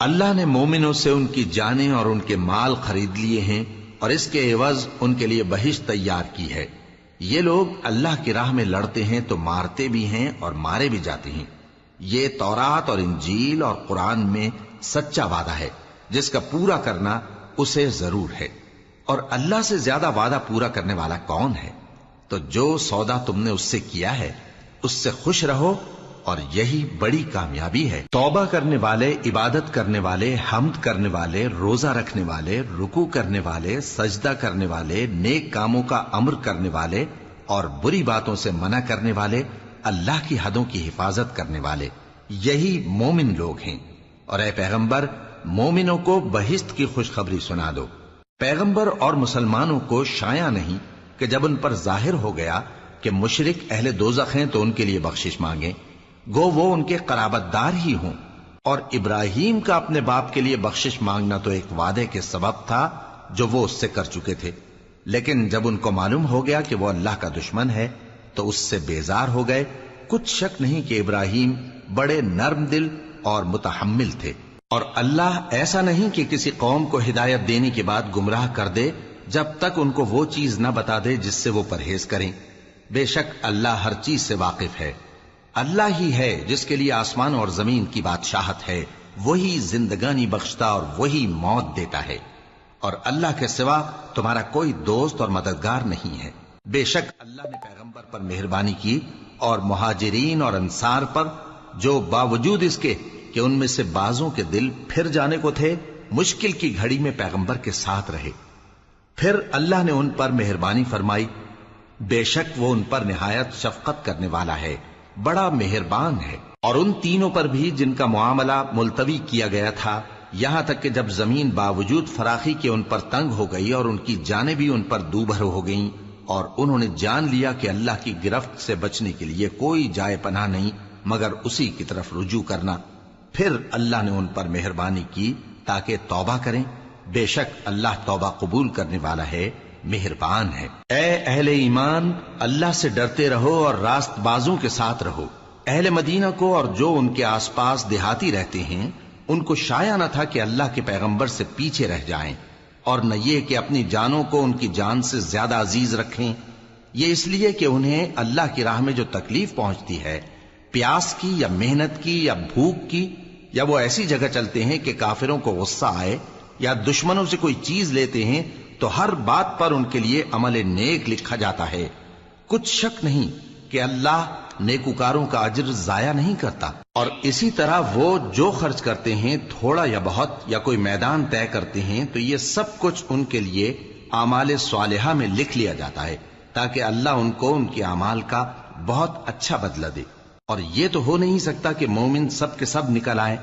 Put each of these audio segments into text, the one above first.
اللہ نے مومنوں سے ان کی جانیں اور ان کے مال خرید لیے ہیں اور اس کے عوض ان کے لیے بہشت تیار کی ہے۔ یہ لوگ اللہ کی راہ میں لڑتے ہیں تو مارتے بھی ہیں اور مارے بھی جاتے ہیں۔ یہ تورات اور انجیل اور قرآن میں سچا وعدہ ہے جس کا پورا کرنا اسے ضرور ہے، اور اللہ سے زیادہ وعدہ پورا کرنے والا کون ہے؟ تو جو سودا تم نے اس سے کیا ہے اس سے خوش رہو، اور یہی بڑی کامیابی ہے۔ توبہ کرنے والے، عبادت کرنے والے، حمد کرنے والے، روزہ رکھنے والے، رکوع کرنے والے، سجدہ کرنے والے، نیک کاموں کا امر کرنے والے اور بری باتوں سے منع کرنے والے، اللہ کی حدوں کی حفاظت کرنے والے، یہی مومن لوگ ہیں۔ اور اے پیغمبر، مومنوں کو بہشت کی خوشخبری سنا دو۔ پیغمبر اور مسلمانوں کو شایع نہیں کہ جب ان پر ظاہر ہو گیا کہ مشرک اہل دوزخ ہیں تو ان کے لیے بخشش مانگیں، گو وہ ان کے قرابت دار ہی ہوں۔ اور ابراہیم کا اپنے باپ کے لیے بخشش مانگنا تو ایک وعدے کے سبب تھا جو وہ اس سے کر چکے تھے، لیکن جب ان کو معلوم ہو گیا کہ وہ اللہ کا دشمن ہے تو اس سے بیزار ہو گئے۔ کچھ شک نہیں کہ ابراہیم بڑے نرم دل اور متحمل تھے، اور اللہ ایسا نہیں کہ کسی قوم کو ہدایت دینے کے بعد گمراہ کر دے جب تک ان کو وہ چیز نہ بتا دے جس سے وہ پرہیز کریں۔ بے شک اللہ ہر چیز سے واقف ہے۔ اللہ ہی ہے جس کے لیے آسمان اور زمین کی بادشاہت ہے، وہی زندگانی بخشتا اور وہی موت دیتا ہے، اور اللہ کے سوا تمہارا کوئی دوست اور مددگار نہیں ہے۔ بے شک اللہ نے پیغمبر پر مہربانی کی اور مہاجرین اور انصار پر، جو باوجود اس کے کہ ان میں سے بعضوں کے دل پھر جانے کو تھے، مشکل کی گھڑی میں پیغمبر کے ساتھ رہے۔ پھر اللہ نے ان پر مہربانی فرمائی، بے شک وہ ان پر نہایت شفقت کرنے والا ہے، بڑا مہربان ہے۔ اور ان تینوں پر بھی جن کا معاملہ ملتوی کیا گیا تھا، یہاں تک کہ جب زمین باوجود فراخی کے ان پر تنگ ہو گئی اور ان کی جانیں بھی ان پر دوبھر ہو گئیں، اور انہوں نے جان لیا کہ اللہ کی گرفت سے بچنے کے لیے کوئی جائے پناہ نہیں مگر اسی کی طرف رجوع کرنا، پھر اللہ نے ان پر مہربانی کی تاکہ توبہ کریں۔ بے شک اللہ توبہ قبول کرنے والا ہے، مہربان ہے۔ اے اہل ایمان، اللہ سے ڈرتے رہو اور راست بازوں کے ساتھ رہو۔ اہل مدینہ کو اور جو ان کے آس پاس دیہاتی رہتے ہیں ان کو شایع نہ تھا کہ اللہ کے پیغمبر سے پیچھے رہ جائیں، اور نہ یہ کہ اپنی جانوں کو ان کی جان سے زیادہ عزیز رکھیں۔ یہ اس لیے کہ انہیں اللہ کی راہ میں جو تکلیف پہنچتی ہے، پیاس کی یا محنت کی یا بھوک کی، یا وہ ایسی جگہ چلتے ہیں کہ کافروں کو غصہ آئے، یا دشمنوں سے کوئی چیز لیتے ہیں، تو ہر بات پر ان کے لیے عمل نیک لکھا جاتا ہے۔ کچھ شک نہیں کہ اللہ نیکوکاروں کا اجر ضائع نہیں کرتا۔ اور اسی طرح وہ جو خرچ کرتے ہیں، تھوڑا یا بہت، یا کوئی میدان طے کرتے ہیں، تو یہ سب کچھ ان کے لیے اعمال صالحہ میں لکھ لیا جاتا ہے تاکہ اللہ ان کو ان کے اعمال کا بہت اچھا بدلہ دے۔ اور یہ تو ہو نہیں سکتا کہ مومن سب کے سب نکل آئیں،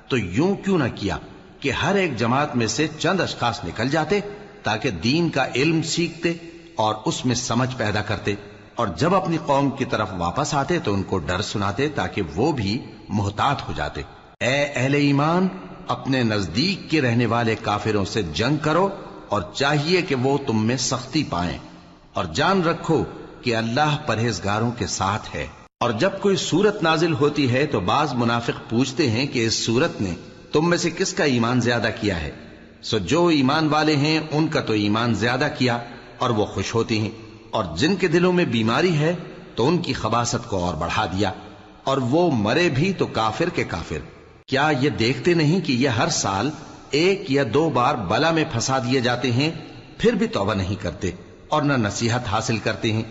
تو یوں کیوں نہ کیا کہ ہر ایک جماعت میں سے چند اشخاص نکل جاتے تاکہ دین کا علم سیکھتے اور اس میں سمجھ پیدا کرتے، اور جب اپنی قوم کی طرف واپس آتے تو ان کو ڈر سناتے تاکہ وہ بھی محتاط ہو جاتے۔ اے اہل ایمان، اپنے نزدیک کے رہنے والے کافروں سے جنگ کرو، اور چاہیے کہ وہ تم میں سختی پائیں، اور جان رکھو کہ اللہ پرہیزگاروں کے ساتھ ہے۔ اور جب کوئی سورت نازل ہوتی ہے تو بعض منافق پوچھتے ہیں کہ اس سورت نے تم میں سے کس کا ایمان زیادہ کیا ہے؟ سو جو ایمان والے ہیں ان کا تو ایمان زیادہ کیا، اور وہ خوش ہوتے ہیں، اور جن کے دلوں میں بیماری ہے تو ان کی خباثت کو اور بڑھا دیا، اور وہ مرے بھی تو کافر کے کافر۔ کیا یہ دیکھتے نہیں کہ یہ ہر سال 1 یا 2 بار بلا میں پھنسا دیے جاتے ہیں، پھر بھی توبہ نہیں کرتے اور نہ نصیحت حاصل کرتے ہیں؟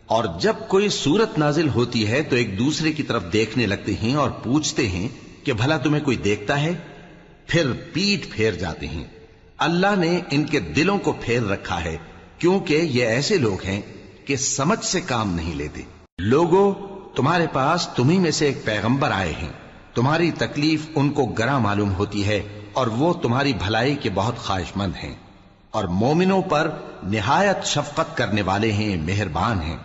اور جب کوئی سورت نازل ہوتی ہے تو ایک دوسرے کی طرف دیکھنے لگتے ہیں اور پوچھتے ہیں کہ بھلا تمہیں کوئی دیکھتا ہے؟ پھر پیٹ پھیر جاتے ہیں۔ اللہ نے ان کے دلوں کو پھیر رکھا ہے کیونکہ یہ ایسے لوگ ہیں کہ سمجھ سے کام نہیں لیتے۔ لوگوں، تمہارے پاس تمہیں میں سے ایک پیغمبر آئے ہیں، تمہاری تکلیف ان کو گراں معلوم ہوتی ہے اور وہ تمہاری بھلائی کے بہت خواہش مند ہیں، اور مومنوں پر نہایت شفقت کرنے والے ہیں، مہربان ہیں۔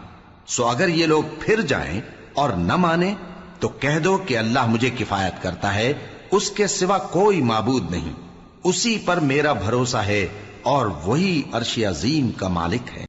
سو اگر یہ لوگ پھر جائیں اور نہ مانیں تو کہہ دو کہ اللہ مجھے کفایت کرتا ہے، اس کے سوا کوئی معبود نہیں، اسی پر میرا بھروسہ ہے، اور وہی عرش عظیم کا مالک ہے۔